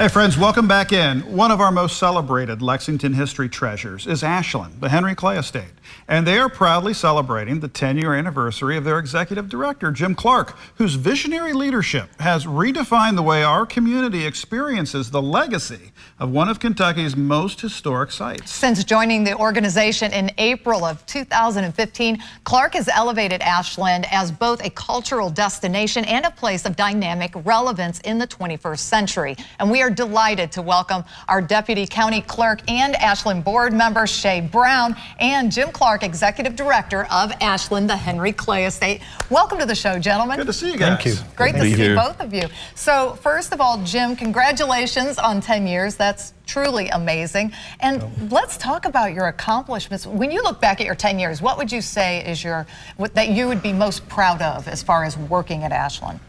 Hey friends, welcome back in. One of our most celebrated Lexington history treasures is Ashland, the Henry Clay Estate. And they are proudly celebrating the 10-year anniversary of their executive director, Jim CLERK, whose visionary leadership has redefined the way our community experiences the legacy of one of Kentucky's most historic sites. Since joining the organization in April of 2015, CLERK has elevated Ashland as both a cultural destination and a place of dynamic relevance in the 21st century. And we are delighted to welcome our Deputy County Clerk and Ashland Board member, SHEA Brown, and Jim CLERK, Executive Director of Ashland, the Henry Clay Estate. Welcome to the show, gentlemen. Good to see you guys. Thank you. Great to see both of you. So first of all, Jim, congratulations on 10 years. That's truly amazing. And let's talk about your accomplishments. When you look back at your 10 years, what would you say is that you would be most proud of as far as working at Ashland?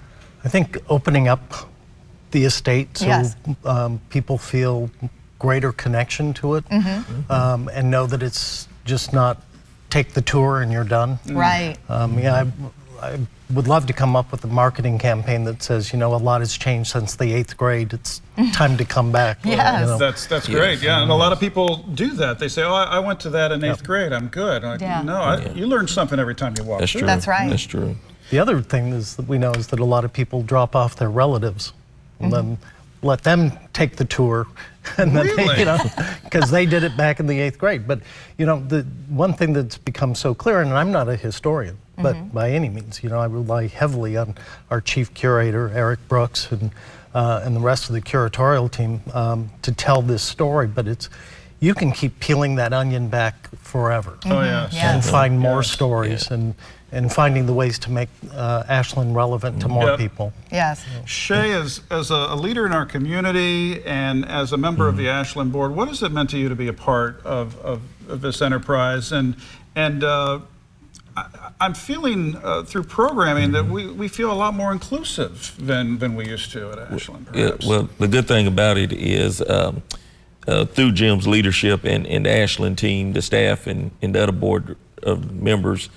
I think opening up the estate so people feel greater connection to it, and know that it's just not take the tour and you're done. Right. Yeah, I would love to come up with a marketing campaign that says, you know, a lot has changed since the 8th grade. It's time to come back. Yes. You know. That's great, yeah. And a lot of people do that. They say, oh, I went to that in 8th grade, I'm good. You learn something every time you walk That's through. true. That's right. That's true. The other thing is that we know is that a lot of people drop off their relatives and then let them take the tour, and then Really? you know, because they did it back in the 8th grade. But you know, the one thing that's become so clear, and I'm not a historian, but by any means, you know, I rely heavily on our chief curator, Eric Brooks, and the rest of the curatorial team to tell this story. But it's, you can keep peeling that onion back forever. Oh, yes. And find more stories and finding the ways to make Ashland relevant to more people. Yes. SHEA, as a leader in our community and as a member of the Ashland Board, what has it meant to you to be a part of this enterprise? And I'm feeling through programming that we feel a lot more inclusive than we used to at Ashland, perhaps. Well, the good thing about it is through Jim's leadership and the Ashland team, the staff, and the other board of members,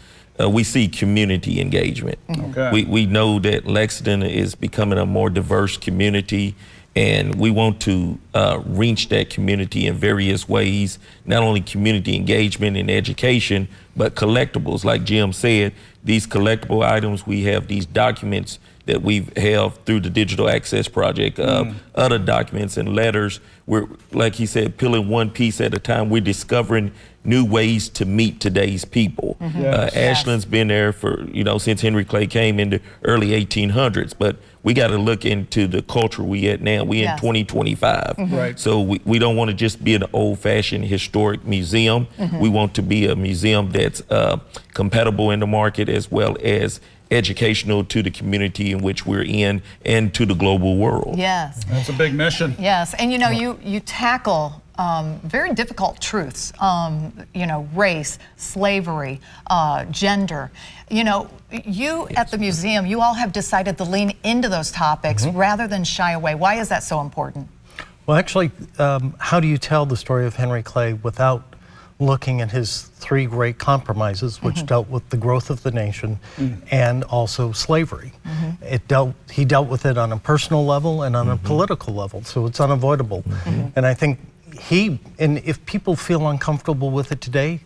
we see community engagement. Okay. We know that Lexington is becoming a more diverse community, and we want to reach that community in various ways, not only community engagement and education, but collectibles. Like Jim said, these collectible items, we have these documents that we have through the Digital Access Project, other documents and letters. We're, like he said, peeling one piece at a time. We're discovering new ways to meet today's people. Ashland's been there for, you know, since Henry Clay came in the early 1800s, but we got to look into the culture we at now. We in 2025. Right. So we don't want to just be an old-fashioned historic museum. We want to be a museum that's compatible in the market as well as educational to the community in which we're in and to the global world. Yes. That's a big mission. Yes, and you know, you tackle very difficult truths, you know, race, slavery, gender. You know, you at the museum, you all have decided to lean into those topics rather than shy away. Why is that so important? Well, actually, how do you tell the story of Henry Clay without looking at his 3 great compromises, which dealt with the growth of the nation and also slavery? He dealt with it on a personal level and on a political level, so it's unavoidable. And I think and if people feel uncomfortable with it today,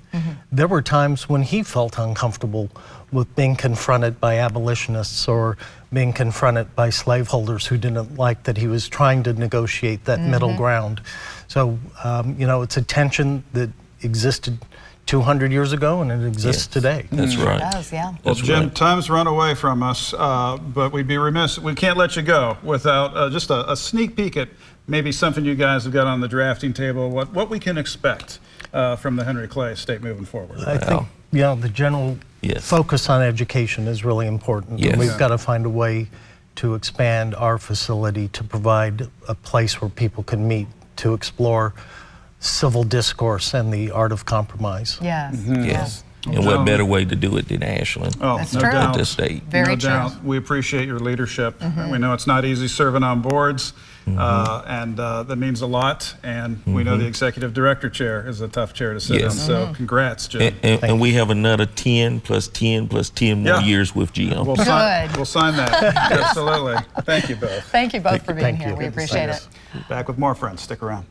there were times when he felt uncomfortable with being confronted by abolitionists or being confronted by slaveholders who didn't like that he was trying to negotiate that middle ground. So, you know, it's a tension that existed 200 years ago, and it exists today. That's right. It does, yeah. Well, Jim, time's run away from us, but we'd be remiss. We can't let you go without just a sneak peek at maybe something you guys have got on the drafting table, what we can expect from the Henry Clay Estate moving forward. I think, you know, the general focus on education is really important. And we've got to find a way to expand our facility to provide a place where people can meet, to explore civil discourse and the art of compromise. Yes. Yes. And what better way to do it than Ashland? Oh, That's no true. doubt. At this state. Very no true. doubt. We appreciate your leadership. We know it's not easy serving on boards, and that means a lot. And we know the executive director chair is a tough chair to sit Yes. in. So congrats, Jim. And we have another 10 plus 10 plus 10 more Yeah. years with Jim. We'll sign that. Absolutely. Thank you both. Thank you both for being Thank here. you. We appreciate it. Back with more friends. Stick around.